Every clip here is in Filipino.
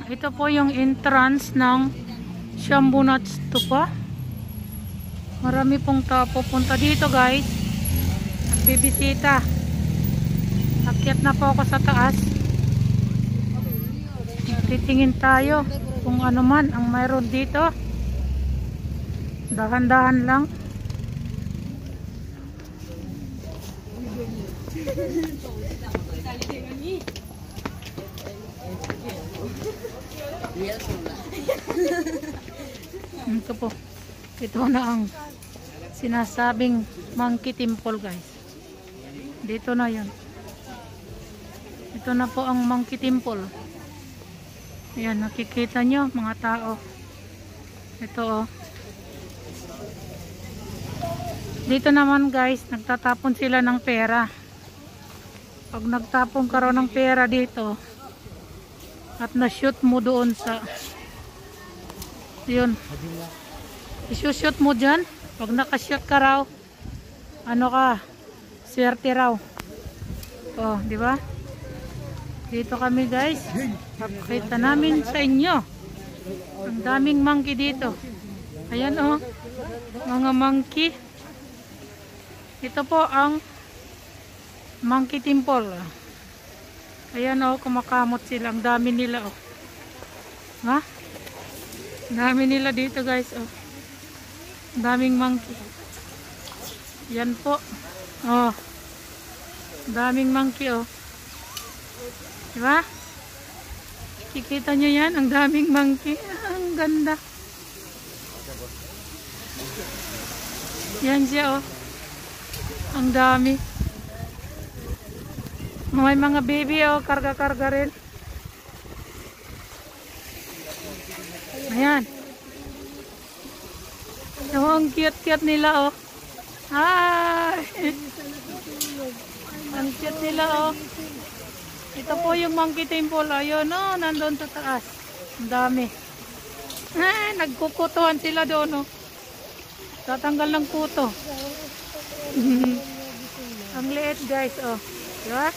Ito po yung entrance ng Shambunat Stupa. Marami pong tao pupunta dito guys. Nagbibisita. Akyat na po ako sa taas. Titingin tayo kung ano man ang mayroon dito. Dahan-dahan lang. Ito po. Ito na ang sinasabing Monkey Temple guys. Dito na yun. Ito na po ang Monkey Temple. Ayan, nakikita nyo mga tao. Ito oh. Dito naman guys, nagtatapon sila ng pera. Pag nagtapon ka raw ng pera dito at na-shoot mo doon sa yun, i-shoot mo dyan. Pag nakashoot ka raw, ano ka, swerte raw. Oh, di ba? Dito kami guys, pakita namin sa inyo ang daming monkey dito. Ayan oh, mga monkey. Ito po ang Monkey Temple. Ayan oh, kumakamot sila. Ang dami nila oh. Ha? Ang dami nila dito guys oh. Ang daming monkey. Yan po. Oh. Ang daming monkey oh. Diba? Kikita nyo yan? Ang daming monkey. Ang ganda. Yan siya oh. Ang dami. May mga baby oh, karga-karga rin. Ayan. Oh, ang cute-cute nila oh. Ay! Ang cute nila oh. Ito po yung Monkey Temple. Ayun oh, nandun sa taas. Ang dami. Ay, nagkukutuhan sila doon oh. Tatanggal ng kuto. Ang liit guys oh. Diba?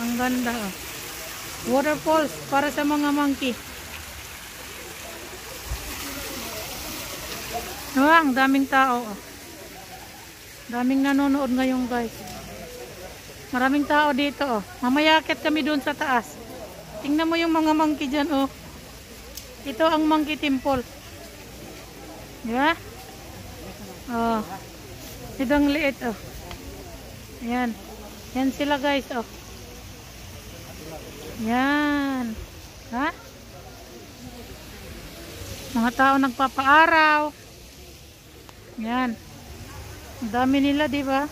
Ang ganda oh. Waterfalls para sa mga monkey. Diba? Ang daming tao oh. Daming nanonood ngayon guys. Maraming tao dito oh. Mamayakit kami doon sa taas. Tingnan mo yung mga monkey dyan oh. Ito ang Monkey Temple. Diba? Oh. Ito ang liit oh. Ayan. Yan sila guys oh. Yan. Ha? Mga tao nagpapaaraw. Yan. Ang dami nila, di ba?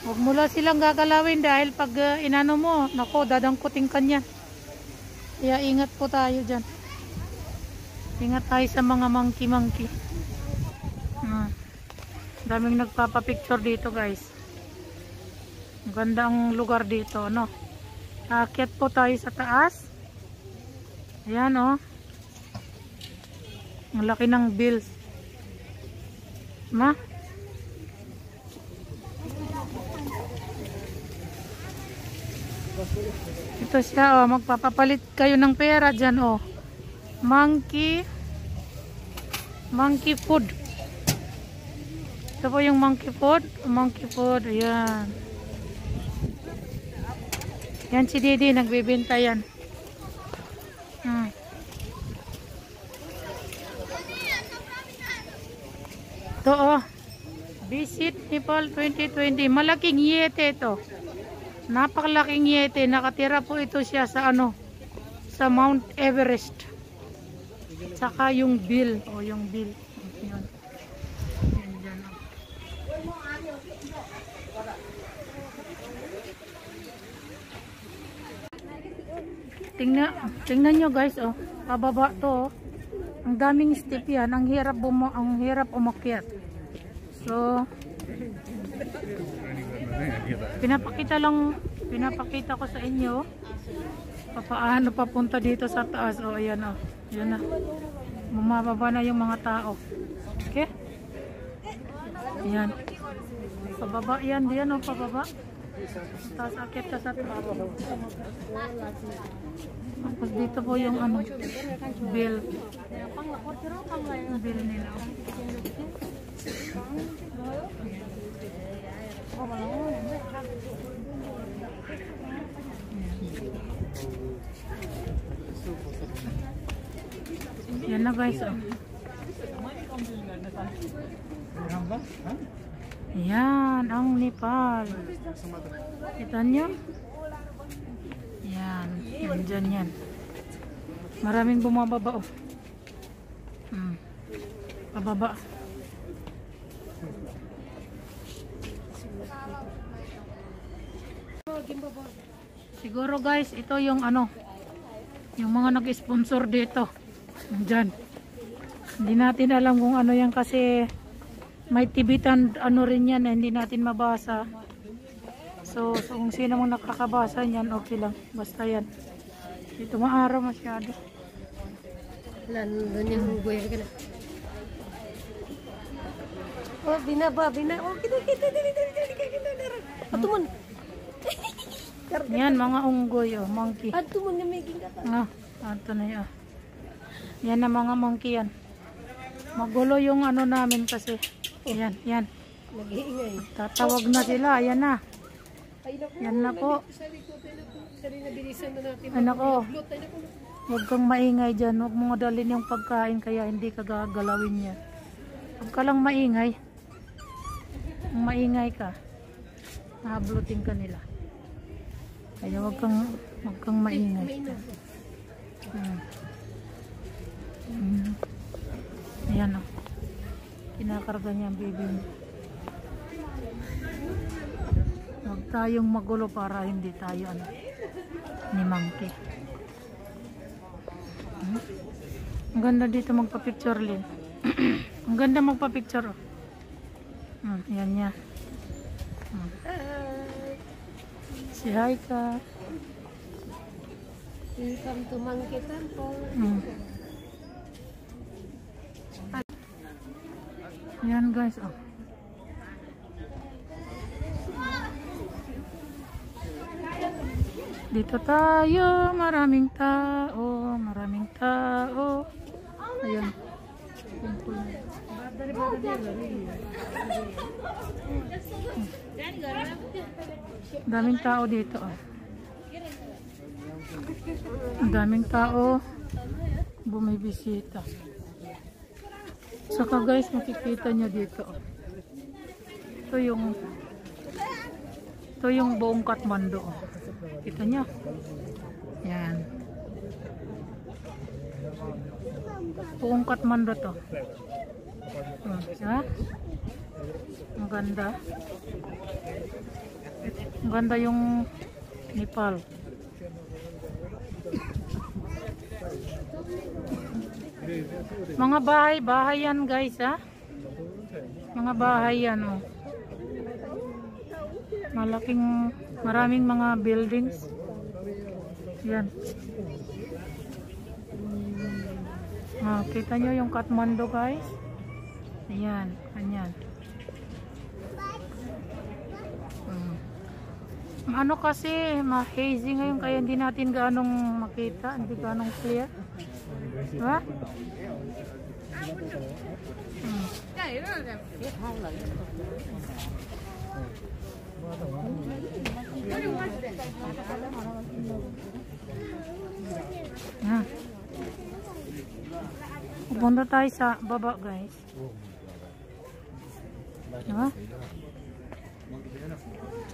Huwag mo lang silang gagalawin dahil pag inano mo, nako, dadangkutin ka niya. Kaya ingat po tayo dyan. Ingat tayo sa mga monkey-monkey. Daming nagpapapicture dito guys. Ganda ang lugar dito, no? Aakyat po tayo sa taas. Ayan, oh. Ang laki ng bills. Ma? Ito siya, oh. Magpapapalit kayo ng pera dyan, oh. Monkey food. Ito po yung monkey food. Monkey food, ayan. Yan si Didi, nagbibenta yan. Ito oh. Visit Nepal 2020. Malaking yete ito. Napakalaking yete. Nakatira po ito siya sa ano? Sa Mount Everest. Saka yung bill. O yung bill. Yan. Yan dyan oh. Tingnan nyo guys oh. Pababa to oh. Ang daming step yan. Ang hirap umakyat. So pinapakita ko sa inyo paano papunta dito sa taas. Oh ayan oh. Ayan na. Bumababa na yung mga tao. Okay? Ayan. Pababa yan. Diyan oh, pababa. Tapos akit ka sa taas. Tapos dito po yung ano, bill. Bill nila. Yan na guys. Oh. Yan ang Nepal. Kita nyo? Yan. Yan dyan yan. Maraming bumababa oh. Pababa. Siguro guys, ito yung ano, yung mga nag-sponsor dito. Diyan. Hindi natin alam kung ano yan kasi may Tibetan ano rin yan, hindi natin mabasa. So kung sino mong nakakabasa yan, okay lang. Basta yan. Dito maaraw masyado. Doon yung hugoy ka na. Oh, binaba. Oh, kita. Patumun. Yan, mga unggoy, oh, monkey. Patumun nga may gingata. Ito na yan. Yan na mga monkey yan. Magulo yung ano namin kasi. Yan. Nag-iingay. Tatawag na sila, ayan na. Yan na po. Ano ko? Huwag kang maingay dyan. Huwag mo dalhin yung pagkain kaya hindi ka gagalawin yan. Huwag ka lang maingay. Kung maingay ka, mahablutin ka nila. Kaya huwag kang maingay. Ayan o. Kinakarga niya ang baby niya. Huwag tayong magulo para hindi tayo ni monkey. Ang ganda dito magpa-picture, Lin. Ang ganda magpa-picture. Yan niya. Si hi ka. Welcome to Monkey Temple. Yan guys. Oh. Dito tayo. Maraming tao. Ayan. Daming tao dito. Oh. Daming tao bumibisita. Saka guys, makikita nyo dito. Oh. Ito yung buong Kathmandu. Oh. Kita nyo? Yan. Buong Kathmandu to. Ha? Ang ganda. Ang ganda yung Nepal. Mga bahay yan guys, ha? Mga bahay yan, oh. Maraming mga buildings. Yan. Kita nyo yung Kathmandu guys. Ayan, kanyan. Ano kasi, ma-hazy ngayon kaya hindi natin gaanong makita, hindi gaanong clear. Diba? Pupunta tayo sa baba guys. Diba?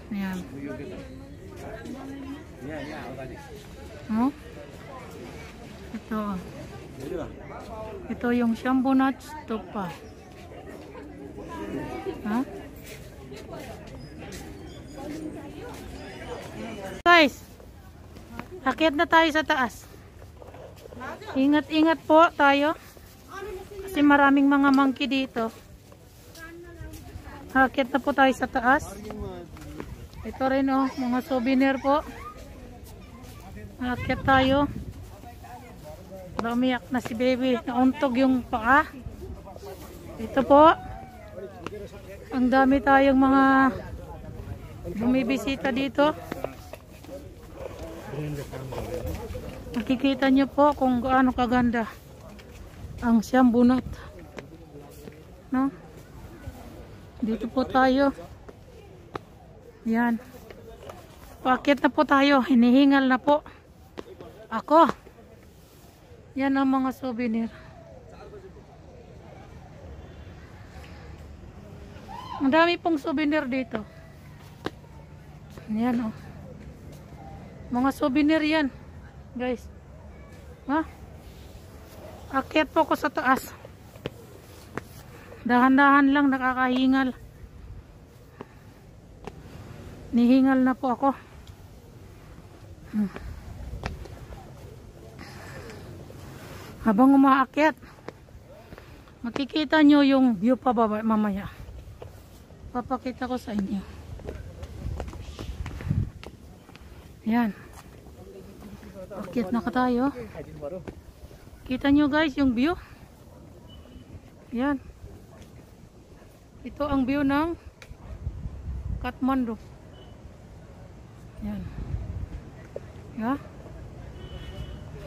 Ayan. Ito yung Shambhunath Stupa. Guys, akyat na tayo sa taas. Ingat-ingat po tayo. Kasi maraming mga monkey dito. Akyat na po tayo sa taas. Ito rin mga souvenir po. Akyat tayo. Umiyak na si baby. Nauntog yung paa. Ito po. Ang dami tayong mga bumibisita dito. Makikita nyo po kung gaano kaganda ang Siyam Bunot. No? Dito po tayo. Yan. Paakyat na po tayo. Hinihingal na po ako. Yan ang mga souvenir. Ang dami pong souvenir dito. Yan, oh. Mga souvenir yan, guys. Ha? Akyat po ko sa taas. Dahan-dahan lang, nakakahingal. Nihingal na po ako. Habang umaakyat, makikita nyo yung view pa baba mamaya. Papakita ko sa inyo. Yan. Akyat na ka tayo. Kita nyo guys yung view. Yan. Ito ang view ng Kathmandu. Yan. Ya.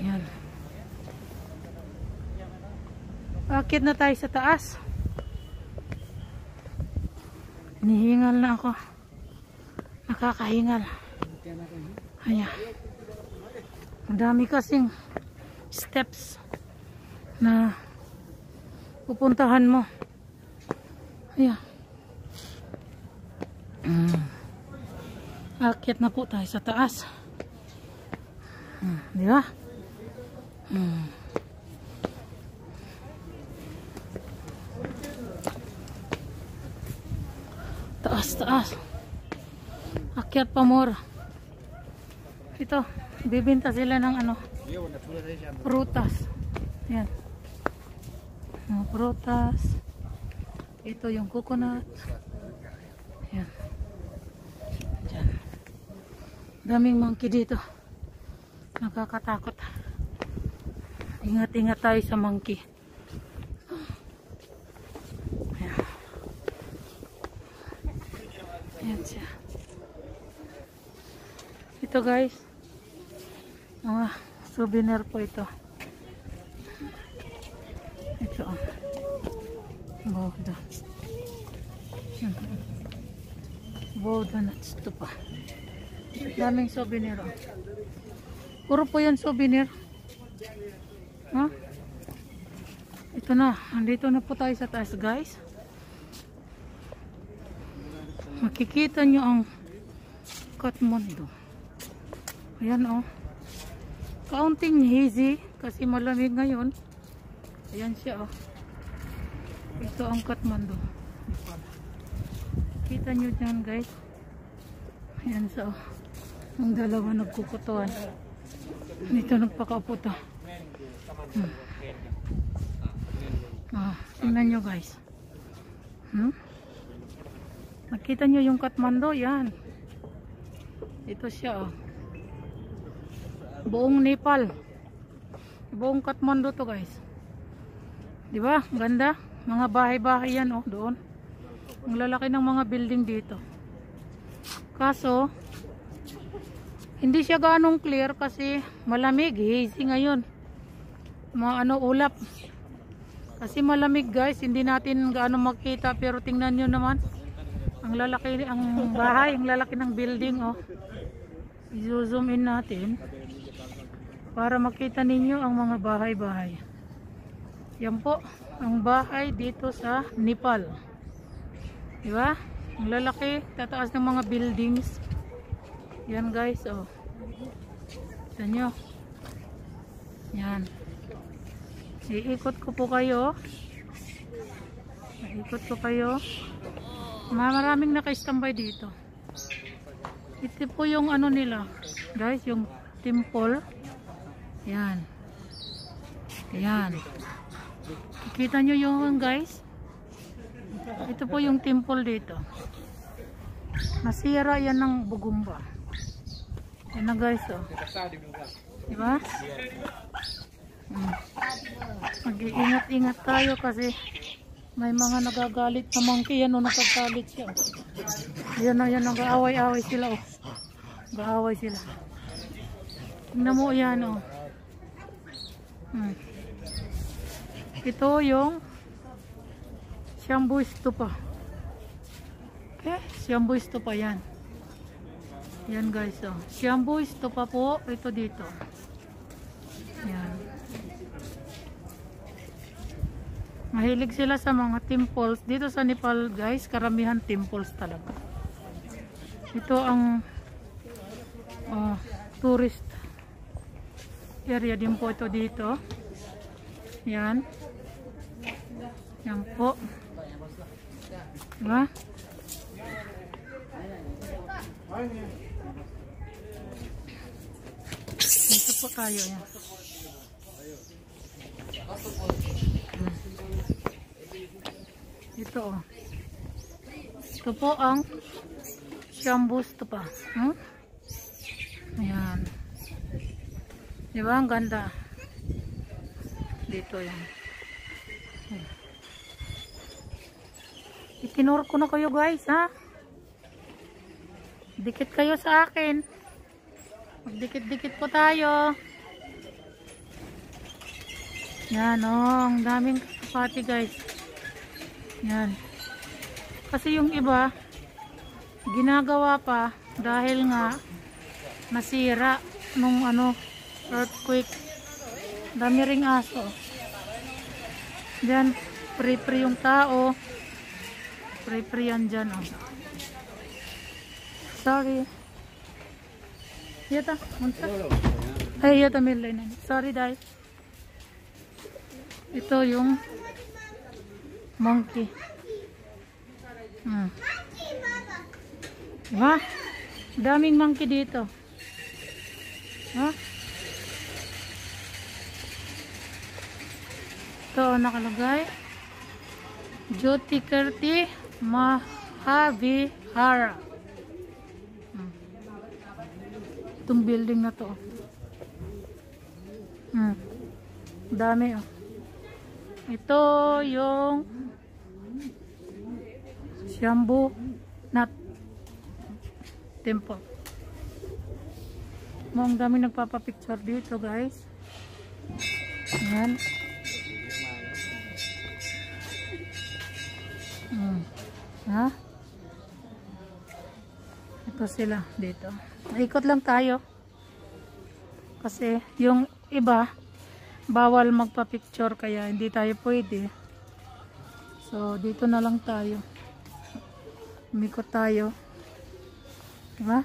Yan. Akyat na tayo sa taas. Hinihingal na ako. Nakakahingal. Ayan. Ang dami kasing steps na pupuntahan mo. Ayan. Akyat na po tayo sa taas. Di ba? Taas. Akyat pa more. Ito, bibinta sila ng ano, prutas. Yan. Prutas. Ito yung coconut. Yan. Diyan. Daming monkey dito. Nakakatakot. Ingat-ingat tayo sa monkey. Ayan siya. Ito guys, mga souvenir po ito. Ito oh. Boda. Boda nuts ito pa. Daming souvenir oh. Puro po yan souvenir. Huh? Ito na, andito na po tayo sa taas guys. Makikita nyo ang Kathmandu. Ayan oh. Kaunting hazy kasi malamig ngayon. Ayan siya oh. Ito ang Kathmandu. Kita nyo dyan guys. Ayan siya oh. Ang dalawa nagkukutuan. Dito nagpakaupo to. Tingnan nyo guys. Nakita nyo yung Kathmandu, yan. Ito siya, oh. Buong Nepal. Buong Kathmandu to, guys. Diba? Ganda. Mga bahay-bahay yan, oh, doon. Ang lalaki ng mga building dito. Kaso, hindi siya ganong clear kasi malamig, hazy ngayon. Mga ulap. Kasi malamig, guys. Hindi natin gaano makita, pero tingnan nyo naman. Ang lalaki ang bahay, ang lalaki ng building oh. I-zoom in natin para makita ninyo ang mga bahay-bahay. Yan po ang bahay dito sa Nepal. Di ba? Ang lalaki, tataas ng mga buildings. Yan guys oh. Tignan nyo. Yan. Iikot ko po kayo. Iikot ko kayo. Maraming naka-standby dito. Ito po yung ano nila, guys, yung temple. Yan. Yan. Kita nyo yung guys. Ito po yung temple dito. Nasira yan ng bugumba. Yan na guys, oh. Diba? Mag-iingat-ingat tayo kasi may mga nagagalit na monkey. Yan o, nakagalit siya. Yan na, nag-aaway-aaway sila, oh. Nag-aaway sila. Tingnan mo yan, oh. Ito yung Shampoo Stupa. Okay, Shampoo Stupa yan. Yan guys, oh. Shampoo Stupa po, ito dito. Yan. Mahilig sila sa mga temples. Dito sa Nepal guys, karamihan temples talaga. Ito ang tourist area din po ito dito. Yan. Yan po. Diba? Dito po tayo. Yan. Ito, oh. Ito po ang Shampoo Stupa. Ayan. Diba? Ang ganda. Dito yan. Itinuro ko na kayo guys, ha? Dikit kayo sa akin. Magdikit-dikit po tayo. Yan, oh. Ang daming kapati guys. Yan. Kasi yung iba, ginagawa pa dahil nga nasira nung earthquake. Dami ring aso. Diyan, free-free yung tao. Free-free yan dyan, oh. Sorry. Yata, munta. Ay, yata may line. Sorry, dahil. Ito yung monkey. Diba? Daming monkey dito. Ha? Ito nakalagay. Jyotikirti Mahavihara. Itong building na to. Dami, oh. Ito yung Shampoo Nat Temple. Ang dami nagpapapicture dito guys. Ayan. Ha? Ito sila dito. Ikot lang tayo. Kasi yung iba bawal magpa-picture kaya hindi tayo pwede. So dito na lang tayo. Umikot tayo. Diba?